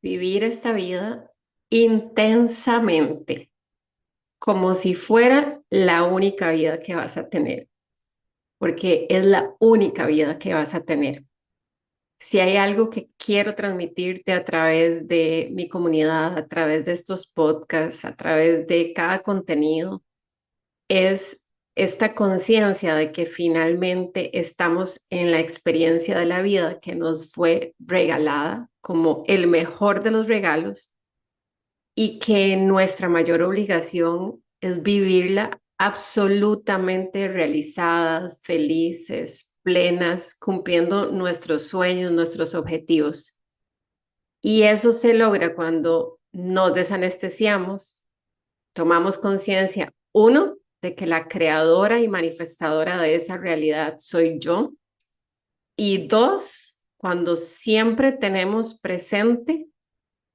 vivir esta vida intensamente, como si fuera la única vida que vas a tener, porque es la única vida que vas a tener. Si hay algo que quiero transmitirte a través de mi comunidad, a través de estos podcasts, a través de cada contenido, es esta conciencia de que finalmente estamos en la experiencia de la vida que nos fue regalada como el mejor de los regalos y que nuestra mayor obligación es vivirla absolutamente realizadas, felices, plenas, cumpliendo nuestros sueños, nuestros objetivos. Y eso se logra cuando nos desanestesiamos, tomamos conciencia, uno, de que la creadora y manifestadora de esa realidad soy yo, y dos, cuando siempre tenemos presente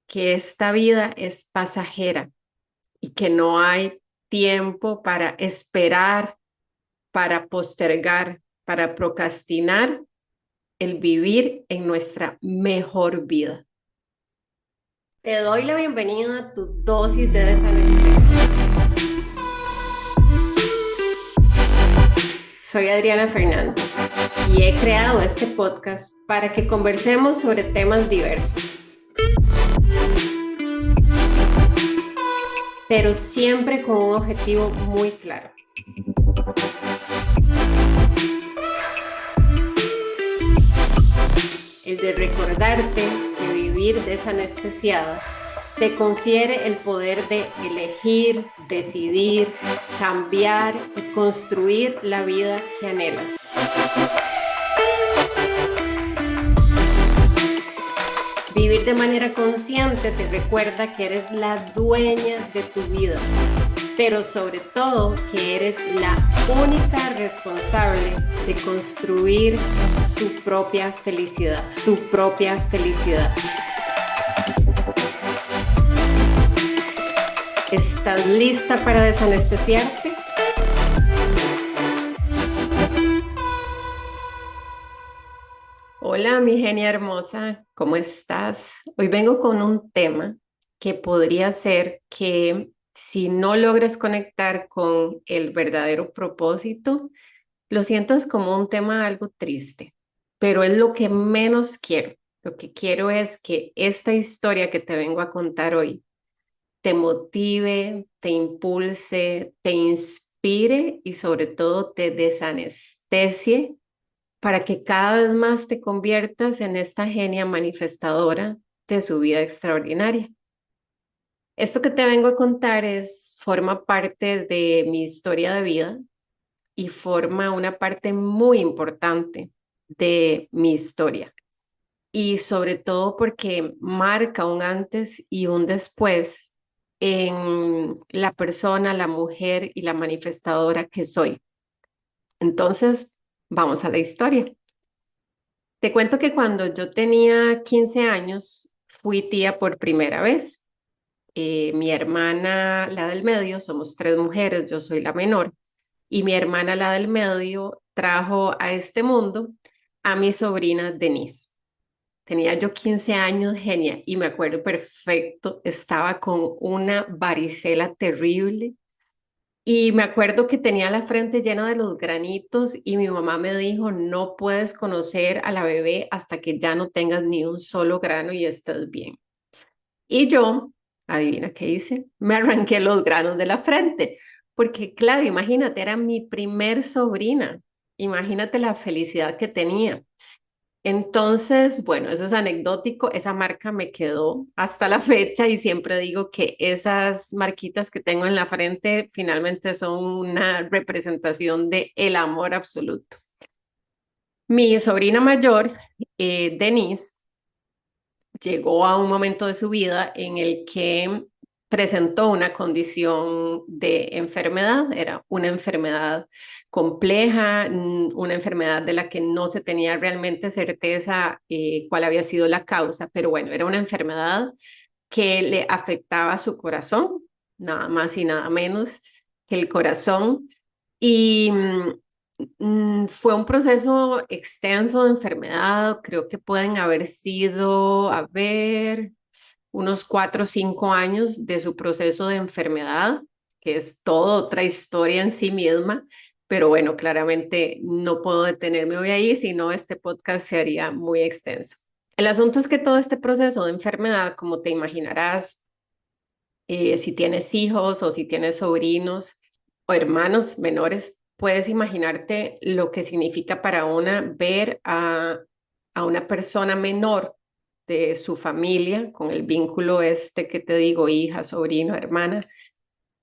que esta vida es pasajera y que no hay tiempo para esperar, para postergar, para procrastinar el vivir en nuestra mejor vida. Te doy la bienvenida a tu dosis de desanestesia. Soy Adriana Fernández y he creado este podcast para que conversemos sobre temas diversos, pero siempre con un objetivo muy claro. El de recordarte que vivir desanestesiada te confiere el poder de elegir, decidir, cambiar y construir la vida que anhelas. Vivir de manera consciente te recuerda que eres la dueña de tu vida, pero sobre todo que eres la única responsable de construir su propia felicidad, su propia felicidad. ¿Estás lista para desanestesiarte? Hola, mi genia hermosa, ¿cómo estás? Hoy vengo con un tema que podría ser que si no logras conectar con el verdadero propósito, lo sientas como un tema algo triste, pero es lo que menos quiero. Lo que quiero es que esta historia que te vengo a contar hoy te motive, te impulse, te inspire y sobre todo te desanestesie para que cada vez más te conviertas en esta genia manifestadora de su vida extraordinaria. Esto que te vengo a contar forma parte de mi historia de vida y forma una parte muy importante de mi historia. Y sobre todo porque marca un antes y un después en la persona, la mujer y la manifestadora que soy. Entonces, vamos a la historia. Te cuento que cuando yo tenía 15 años, fui tía por primera vez. Mi hermana, la del medio, somos tres mujeres, yo soy la menor, y mi hermana, la del medio, trajo a este mundo a mi sobrina Denise. Tenía yo 15 años, genia, y me acuerdo perfecto, estaba con una varicela terrible y me acuerdo que tenía la frente llena de los granitos y mi mamá me dijo, no puedes conocer a la bebé hasta que ya no tengas ni un solo grano y estés bien. Y yo, adivina qué hice, me arranqué los granos de la frente, porque claro, imagínate, era mi primer sobrina, imagínate la felicidad que tenía. Entonces, bueno, eso es anecdótico, esa marca me quedó hasta la fecha y siempre digo que esas marquitas que tengo en la frente finalmente son una representación de el amor absoluto. Mi sobrina mayor, Denise, llegó a un momento de su vida en el que presentó una condición de enfermedad, era una enfermedad compleja, una enfermedad de la que no se tenía realmente certeza cuál había sido la causa, pero bueno, era una enfermedad que le afectaba su corazón, nada más y nada menos que el corazón. Y fue un proceso extenso de enfermedad, creo que pueden haber sido, a ver, unos 4 o 5 años de su proceso de enfermedad, que es toda otra historia en sí misma. Pero bueno, claramente no puedo detenerme hoy ahí, si no este podcast se haría muy extenso. El asunto es que todo este proceso de enfermedad, como te imaginarás, si tienes hijos o si tienes sobrinos o hermanos menores, puedes imaginarte lo que significa para una ver a una persona menor de su familia, con el vínculo este que te digo, hija, sobrino, hermana,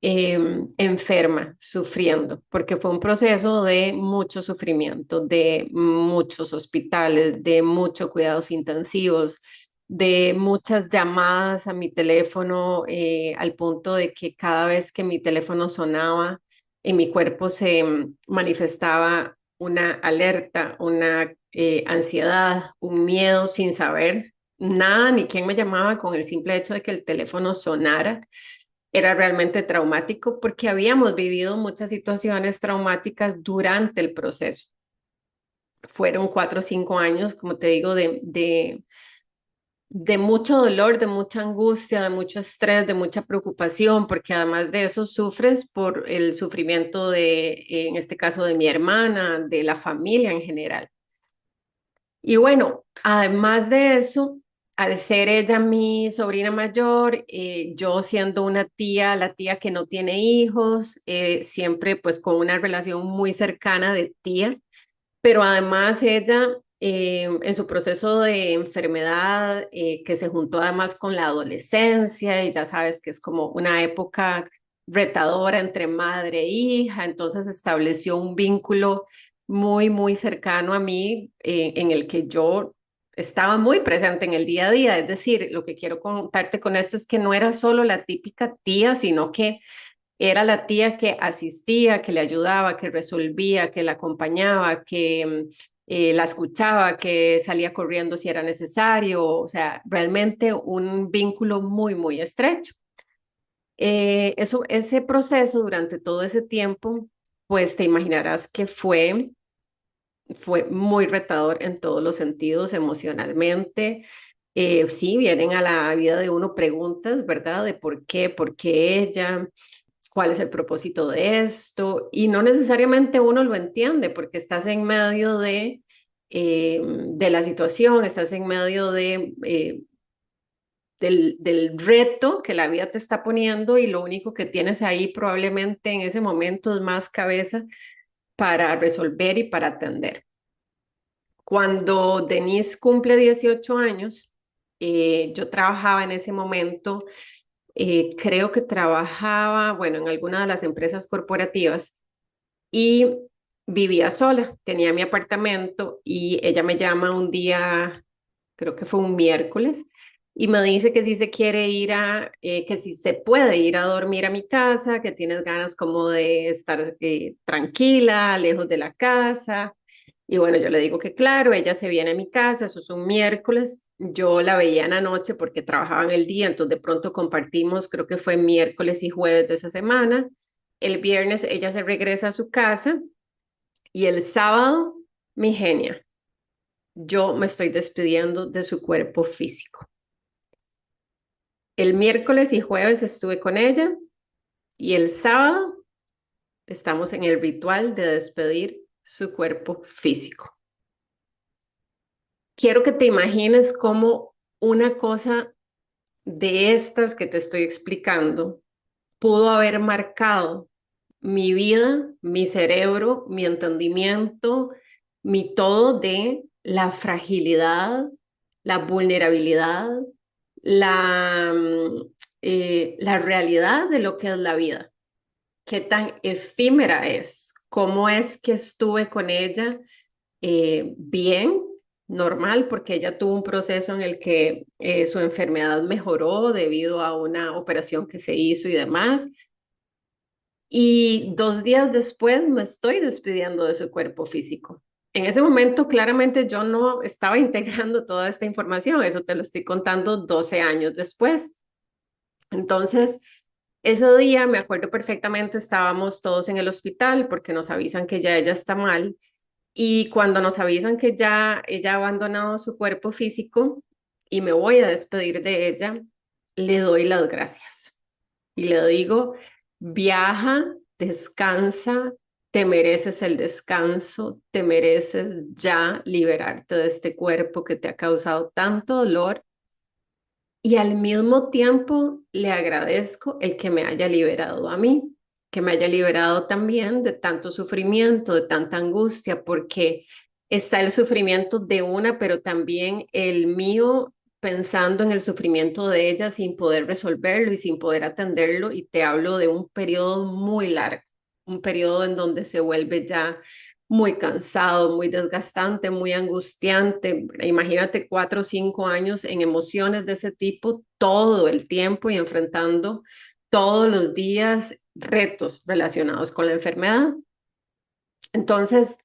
enferma, sufriendo, porque fue un proceso de mucho sufrimiento, de muchos hospitales, de muchos cuidados intensivos, de muchas llamadas a mi teléfono, al punto de que cada vez que mi teléfono sonaba, en mi cuerpo se manifestaba una alerta, una ansiedad, un miedo sin saber nada ni quién me llamaba, con el simple hecho de que el teléfono sonara. Era realmente traumático porque habíamos vivido muchas situaciones traumáticas durante el proceso. Fueron 4 o 5 años, como te digo, de mucho dolor, de mucha angustia, de mucho estrés, de mucha preocupación, porque además de eso sufres por el sufrimiento de, en este caso, de mi hermana, de la familia en general. Y bueno, además de eso, al ser ella mi sobrina mayor, yo siendo una tía, la tía que no tiene hijos, siempre pues con una relación muy cercana de tía, pero además ella en su proceso de enfermedad, que se juntó además con la adolescencia, y ya sabes que es como una época retadora entre madre e hija, entonces estableció un vínculo muy, muy cercano a mí, en el que yo estaba muy presente en el día a día. Es decir, lo que quiero contarte con esto es que no era solo la típica tía, sino que era la tía que asistía, que le ayudaba, que resolvía, que la acompañaba, que la escuchaba, que salía corriendo si era necesario. O sea, realmente un vínculo muy, muy estrecho. Ese proceso durante todo ese tiempo, pues te imaginarás que fue muy retador en todos los sentidos, emocionalmente. Sí, vienen a la vida de uno preguntas, ¿verdad? De por qué ella, cuál es el propósito de esto, y no necesariamente uno lo entiende porque estás en medio de la situación, estás en medio del reto que la vida te está poniendo, y lo único que tienes ahí probablemente en ese momento es más cabeza para resolver y para atender. Cuando Denise cumple 18 años, yo trabajaba en ese momento, creo que trabajaba, bueno, en alguna de las empresas corporativas, y vivía sola, tenía mi apartamento, y ella me llama un día, creo que fue un miércoles, y me dice que si se quiere ir que si se puede ir a dormir a mi casa, que tienes ganas como de estar tranquila, lejos de la casa. Y bueno, yo le digo que claro, ella se viene a mi casa, eso es un miércoles. Yo la veía en la noche porque trabajaba en el día, entonces de pronto compartimos, creo que fue miércoles y jueves de esa semana. El viernes ella se regresa a su casa, y el sábado, mi genia, yo me estoy despidiendo de su cuerpo físico. El miércoles y jueves estuve con ella, y el sábado estamos en el ritual de despedir su cuerpo físico. Quiero que te imagines cómo una cosa de estas que te estoy explicando pudo haber marcado mi vida, mi cerebro, mi entendimiento, mi todo, de la fragilidad, la vulnerabilidad, la realidad de lo que es la vida, qué tan efímera es, cómo es que estuve con ella bien, normal, porque ella tuvo un proceso en el que su enfermedad mejoró debido a una operación que se hizo y demás. Y 2 días después me estoy despidiendo de su cuerpo físico. En ese momento, claramente yo no estaba integrando toda esta información, eso te lo estoy contando 12 años después. Entonces, ese día me acuerdo perfectamente, estábamos todos en el hospital porque nos avisan que ya ella está mal, y cuando nos avisan que ya ella ha abandonado su cuerpo físico y me voy a despedir de ella, le doy las gracias y le digo, viaja, descansa, te mereces el descanso, te mereces ya liberarte de este cuerpo que te ha causado tanto dolor y al mismo tiempo le agradezco el que me haya liberado a mí, que me haya liberado también de tanto sufrimiento, de tanta angustia, porque está el sufrimiento de una, pero también el mío pensando en el sufrimiento de ella sin poder resolverlo y sin poder atenderlo. Y te hablo de un periodo muy largo, un periodo en donde se vuelve ya muy cansado, muy desgastante, muy angustiante. Imagínate 4 o 5 años en emociones de ese tipo todo el tiempo y enfrentando todos los días retos relacionados con la enfermedad. Entonces,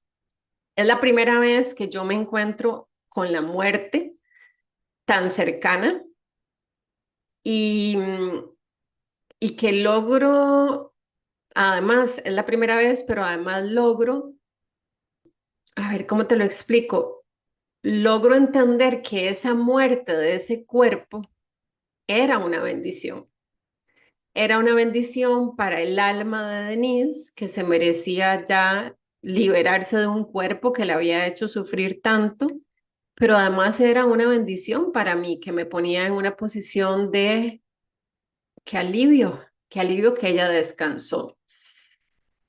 es la primera vez que yo me encuentro con la muerte tan cercana y, y que logro, además, es la primera vez, pero además logro, a ver, ¿cómo te lo explico? Logro entender que esa muerte de ese cuerpo era una bendición. Era una bendición para el alma de Denise, que se merecía ya liberarse de un cuerpo que le había hecho sufrir tanto, pero además era una bendición para mí, que me ponía en una posición de qué alivio que ella descansó.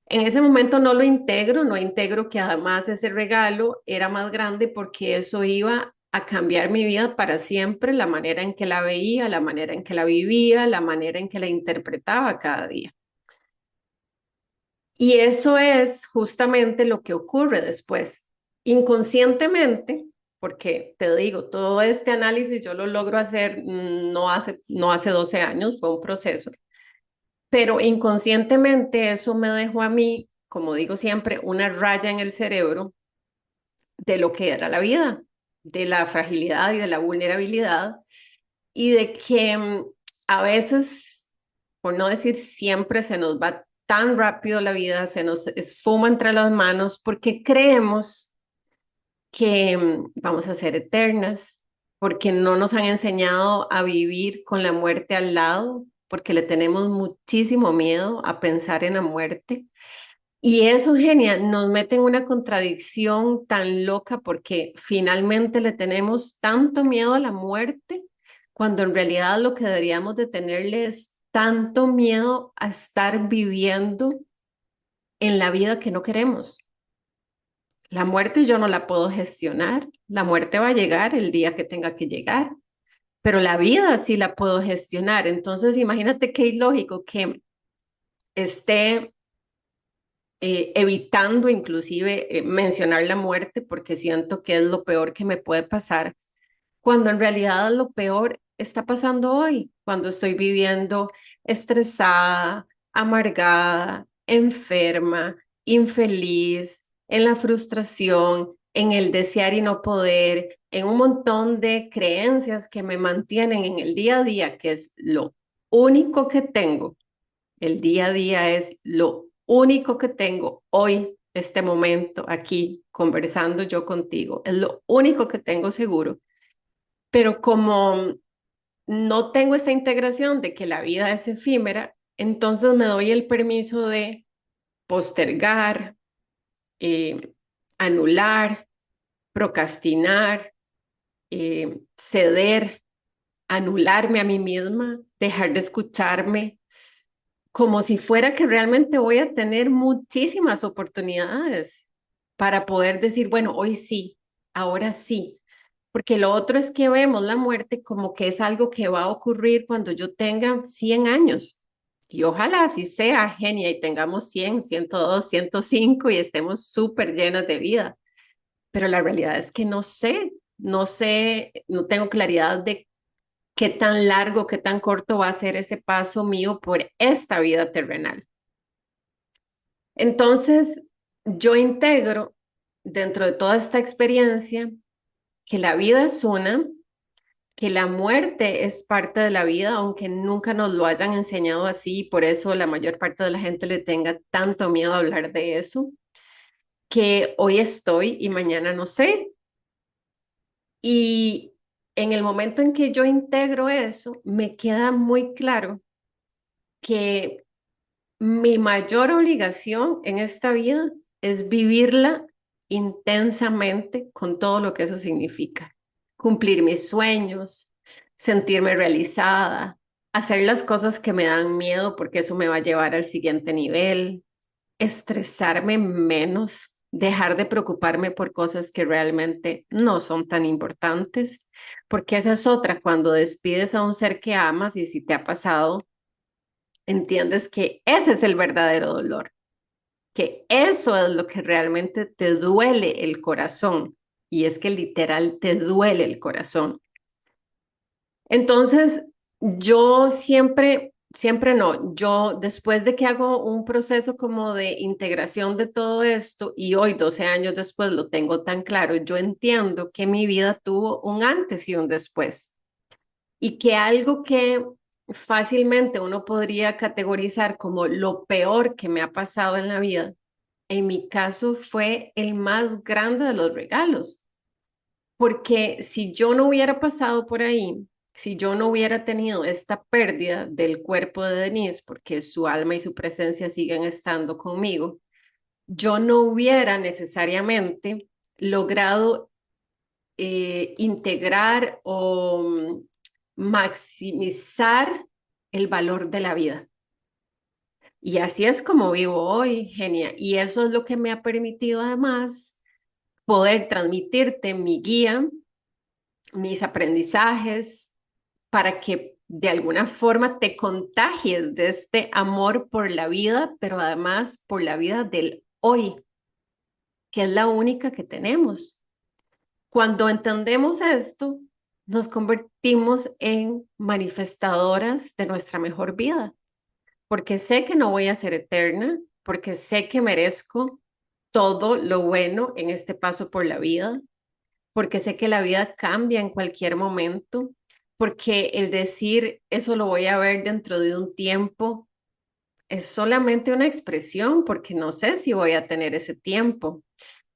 En ese momento no lo integro, no integro que además ese regalo era más grande porque eso iba a cambiar mi vida para siempre, la manera en que la veía, la manera en que la vivía, la manera en que la interpretaba cada día. Y eso es justamente lo que ocurre después. Inconscientemente, porque te digo, todo este análisis yo lo logro hacer no hace 12 años, fue un proceso, pero inconscientemente eso me dejó a mí, como digo siempre, una raya en el cerebro de lo que era la vida, de la fragilidad y de la vulnerabilidad y de que a veces, por no decir siempre, se nos va tan rápido la vida, se nos esfuma entre las manos porque creemos que vamos a ser eternas, porque no nos han enseñado a vivir con la muerte al lado, porque le tenemos muchísimo miedo a pensar en la muerte. Y eso, genial, nos mete en una contradicción tan loca porque finalmente le tenemos tanto miedo a la muerte, cuando en realidad lo que deberíamos de tenerle es tanto miedo a estar viviendo en la vida que no queremos. La muerte yo no la puedo gestionar, la muerte va a llegar el día que tenga que llegar, pero la vida sí la puedo gestionar. Entonces, imagínate qué ilógico que esté evitando inclusive mencionar la muerte porque siento que es lo peor que me puede pasar, cuando en realidad lo peor está pasando hoy, cuando estoy viviendo estresada, amargada, enferma, infeliz, en la frustración, en el desear y no poder, en un montón de creencias que me mantienen en el día a día, que es lo único que tengo. El día a día es lo único que tengo hoy, este momento, aquí, conversando yo contigo. Es lo único que tengo seguro. Pero como no tengo esa integración de que la vida es efímera, entonces me doy el permiso de postergar, eh, anular, procrastinar, ceder, anularme a mí misma, dejar de escucharme, como si fuera que realmente voy a tener muchísimas oportunidades para poder decir, bueno, hoy sí, ahora sí. Porque lo otro es que vemos la muerte como que es algo que va a ocurrir cuando yo tenga 100 años. Y ojalá así sea, genia, y tengamos 100, 102, 105 y estemos súper llenas de vida. Pero la realidad es que no sé, no tengo claridad de qué tan largo, qué tan corto va a ser ese paso mío por esta vida terrenal. Entonces, yo integro dentro de toda esta experiencia que la vida es una, que la muerte es parte de la vida, aunque nunca nos lo hayan enseñado así, y por eso la mayor parte de la gente le tenga tanto miedo a hablar de eso, que hoy estoy y mañana no sé. Y en el momento en que yo integro eso, me queda muy claro que mi mayor obligación en esta vida es vivirla intensamente con todo lo que eso significa. Cumplir mis sueños, sentirme realizada, hacer las cosas que me dan miedo porque eso me va a llevar al siguiente nivel, estresarme menos, dejar de preocuparme por cosas que realmente no son tan importantes, porque esa es otra, cuando despides a un ser que amas y si te ha pasado, entiendes que ese es el verdadero dolor, que eso es lo que realmente te duele el corazón, y es que literal te duele el corazón. Entonces, yo siempre no, yo después de que hago un proceso como de integración de todo esto y hoy, 12 años después, lo tengo tan claro, yo entiendo que mi vida tuvo un antes y un después y que algo que fácilmente uno podría categorizar como lo peor que me ha pasado en la vida, en mi caso fue el más grande de los regalos, porque si yo no hubiera pasado por ahí, si yo no hubiera tenido esta pérdida del cuerpo de Denise, porque su alma y su presencia siguen estando conmigo, yo no hubiera necesariamente logrado integrar o maximizar el valor de la vida. Y así es como vivo hoy, Genia. Y eso es lo que me ha permitido además poder transmitirte mi guía, mis aprendizajes, para que de alguna forma te contagies de este amor por la vida, pero además por la vida del hoy, que es la única que tenemos. Cuando entendemos esto, nos convertimos en manifestadoras de nuestra mejor vida, porque sé que no voy a ser eterna, porque sé que merezco todo lo bueno en este paso por la vida, porque sé que la vida cambia en cualquier momento, porque el decir eso lo voy a ver dentro de un tiempo es solamente una expresión, porque no sé si voy a tener ese tiempo.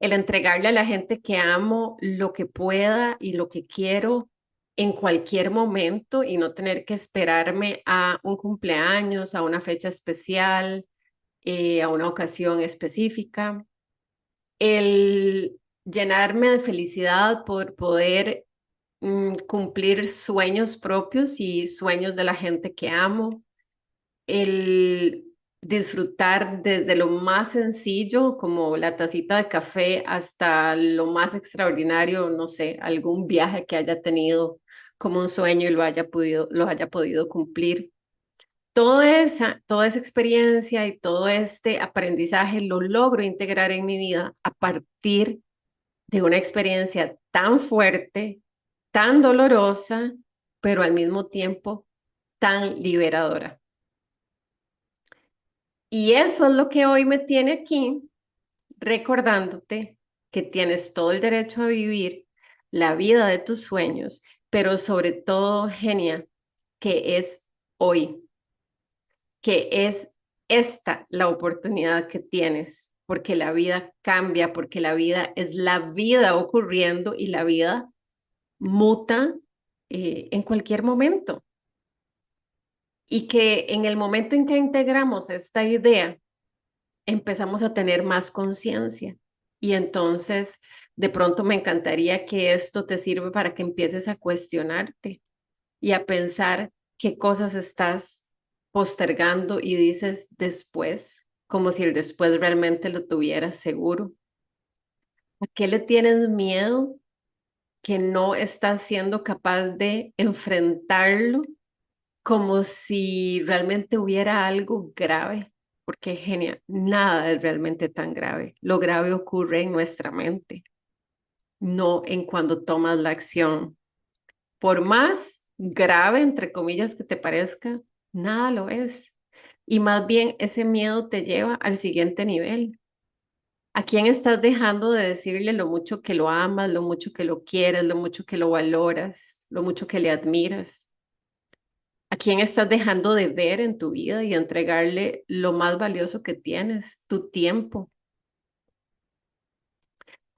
El entregarle a la gente que amo lo que pueda y lo que quiero en cualquier momento y no tener que esperarme a un cumpleaños, a una fecha especial, a una ocasión específica. El llenarme de felicidad por poder cumplir sueños propios y sueños de la gente que amo, el disfrutar desde lo más sencillo, como la tacita de café, hasta lo más extraordinario, no sé, algún viaje que haya tenido como un sueño y lo haya podido cumplir. Toda esa experiencia y todo este aprendizaje lo logro integrar en mi vida a partir de una experiencia tan fuerte, tan dolorosa, pero al mismo tiempo tan liberadora. Y eso es lo que hoy me tiene aquí, recordándote que tienes todo el derecho a vivir la vida de tus sueños, pero sobre todo, genia, que es hoy, que es esta la oportunidad que tienes, porque la vida cambia, porque la vida es la vida ocurriendo y la vida muta en cualquier momento. Y que en el momento en que integramos esta idea, empezamos a tener más conciencia. Y entonces, de pronto me encantaría que esto te sirva para que empieces a cuestionarte y a pensar qué cosas estás postergando y dices después, como si el después realmente lo tuvieras seguro. ¿A qué le tienes miedo que no estás siendo capaz de enfrentarlo como si realmente hubiera algo grave? Porque genial, nada es realmente tan grave. Lo grave ocurre en nuestra mente, no en cuando tomas la acción. Por más grave, entre comillas, que te parezca, nada lo es. Y más bien ese miedo te lleva al siguiente nivel. ¿A quién estás dejando de decirle lo mucho que lo amas, lo mucho que lo quieres, lo mucho que lo valoras, lo mucho que le admiras? ¿A quién estás dejando de ver en tu vida y entregarle lo más valioso que tienes, tu tiempo?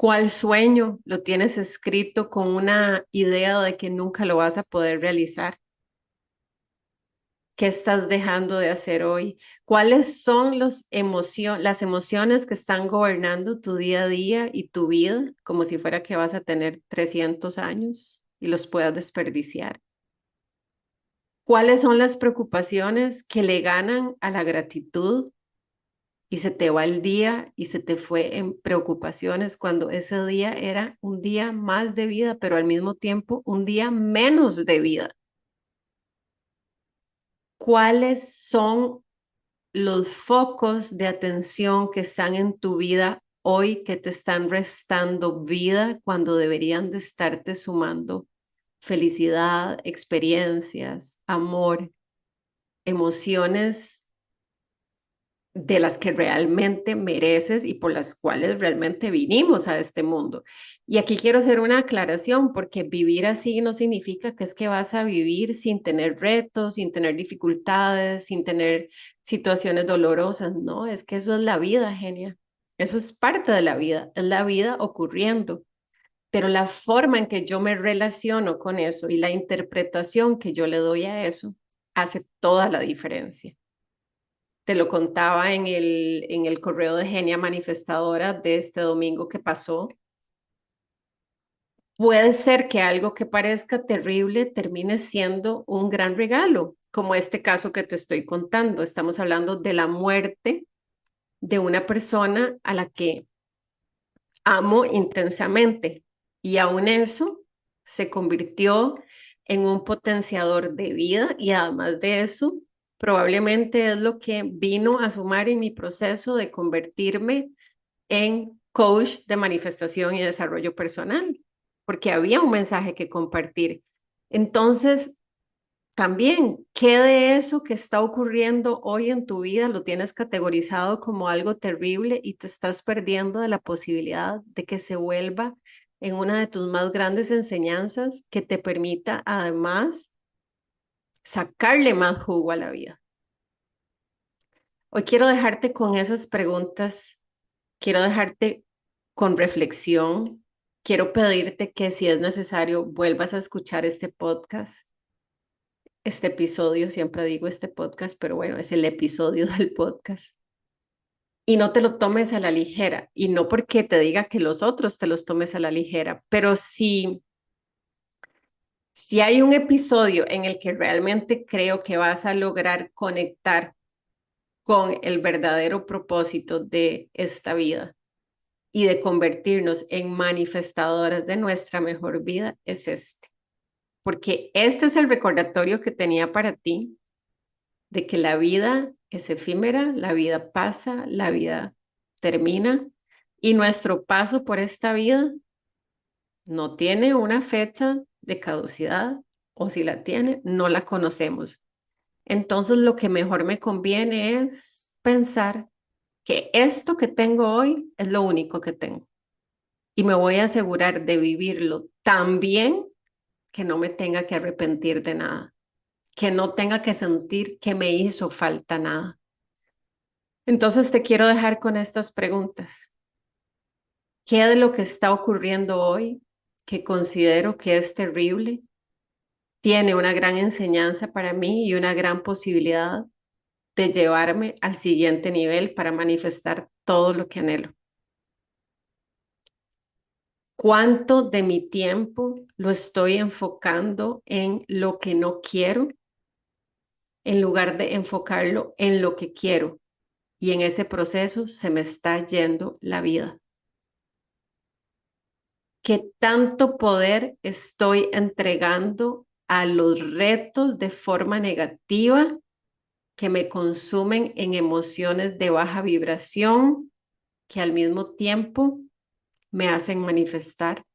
¿Cuál sueño lo tienes escrito con una idea de que nunca lo vas a poder realizar? ¿Qué estás dejando de hacer hoy? ¿Cuáles son las emociones que están gobernando tu día a día y tu vida como si fuera que vas a tener 300 años y los puedas desperdiciar? ¿Cuáles son las preocupaciones que le ganan a la gratitud y se te va el día y se te fue en preocupaciones cuando ese día era un día más de vida, pero al mismo tiempo un día menos de vida? ¿Cuáles son los focos de atención que están en tu vida hoy que te están restando vida cuando deberían de estarte sumando felicidad, experiencias, amor, emociones de las que realmente mereces y por las cuales realmente vinimos a este mundo? Y aquí quiero hacer una aclaración, porque vivir así no significa que es que vas a vivir sin tener retos, sin tener dificultades, sin tener situaciones dolorosas. No, es que eso es la vida, genia. Eso es parte de la vida, es la vida ocurriendo. Pero la forma en que yo me relaciono con eso y la interpretación que yo le doy a eso hace toda la diferencia. Te lo contaba en el correo de Genia Manifestadora de este domingo que pasó. Puede ser que algo que parezca terrible termine siendo un gran regalo, como este caso que te estoy contando. Estamos hablando de la muerte de una persona a la que amo intensamente, y aún eso se convirtió en un potenciador de vida, y además de eso, probablemente es lo que vino a sumar en mi proceso de convertirme en coach de manifestación y desarrollo personal, porque había un mensaje que compartir. Entonces, también, ¿qué de eso que está ocurriendo hoy en tu vida lo tienes categorizado como algo terrible y te estás perdiendo de la posibilidad de que se vuelva en una de tus más grandes enseñanzas que te permita además sacarle más jugo a la vida? Hoy quiero dejarte con esas preguntas, quiero dejarte con reflexión, quiero pedirte que si es necesario vuelvas a escuchar este podcast, este episodio, siempre digo este podcast, pero bueno, es el episodio del podcast. Y no te lo tomes a la ligera, y no porque te diga que los otros te los tomes a la ligera, pero si hay un episodio en el que realmente creo que vas a lograr conectar con el verdadero propósito de esta vida y de convertirnos en manifestadoras de nuestra mejor vida, es este. Porque este es el recordatorio que tenía para ti de que la vida es efímera, la vida pasa, la vida termina, y nuestro paso por esta vida no tiene una fecha de caducidad, o si la tiene, no la conocemos. Entonces, lo que mejor me conviene es pensar que esto que tengo hoy es lo único que tengo, y me voy a asegurar de vivirlo tan bien que no me tenga que arrepentir de nada, que no tenga que sentir que me hizo falta nada. Entonces te quiero dejar con estas preguntas. ¿Qué de lo que está ocurriendo hoy, que considero que es terrible, tiene una gran enseñanza para mí y una gran posibilidad de llevarme al siguiente nivel para manifestar todo lo que anhelo? ¿Cuánto de mi tiempo lo estoy enfocando en lo que no quiero en lugar de enfocarlo en lo que quiero? Y en ese proceso se me está yendo la vida. ¿Qué tanto poder estoy entregando a los retos de forma negativa que me consumen en emociones de baja vibración, que al mismo tiempo me hacen manifestar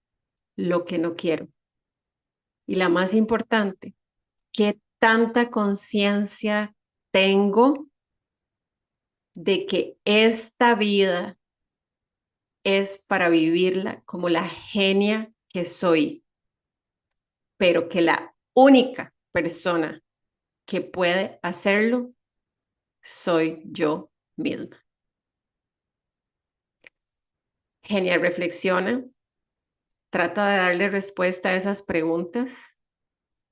lo que no quiero? Y la más importante, ¿qué tanta conciencia tengo de que esta vida es para vivirla como la genia que soy, pero que la única persona que puede hacerlo soy yo misma? Genial, reflexiona, trata de darle respuesta a esas preguntas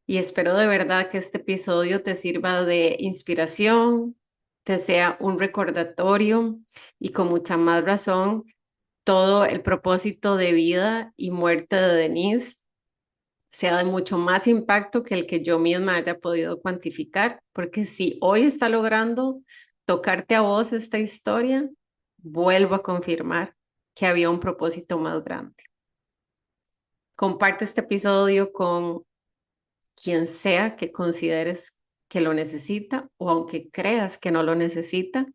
y espero de verdad que este episodio te sirva de inspiración, te sea un recordatorio y con mucha más razón todo el propósito de vida y muerte de Denise sea de mucho más impacto que el que yo misma haya podido cuantificar, porque si hoy está logrando tocarte a vos esta historia, vuelvo a confirmar que había un propósito más grande. Comparte este episodio con quien sea que consideres que lo necesita o aunque creas que no lo necesita.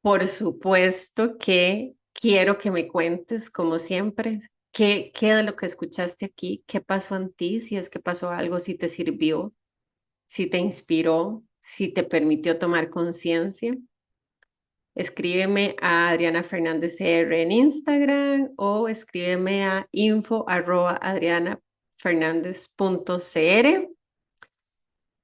Por supuesto que quiero que me cuentes, como siempre, qué de lo que escuchaste aquí, qué pasó en ti, si es que pasó algo, si te sirvió, si te inspiró, si te permitió tomar conciencia. Escríbeme a Adriana Fernández CR en Instagram o escríbeme a info@adrianafernandez.cr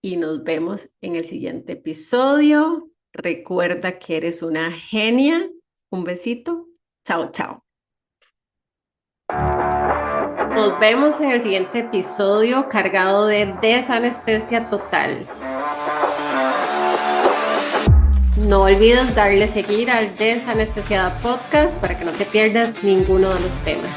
y nos vemos en el siguiente episodio. Recuerda que eres una genia. Un besito. Chao, chao. Nos vemos en el siguiente episodio cargado de desanestesia total. No olvides darle seguir al Desanestesiada Podcast para que no te pierdas ninguno de los temas.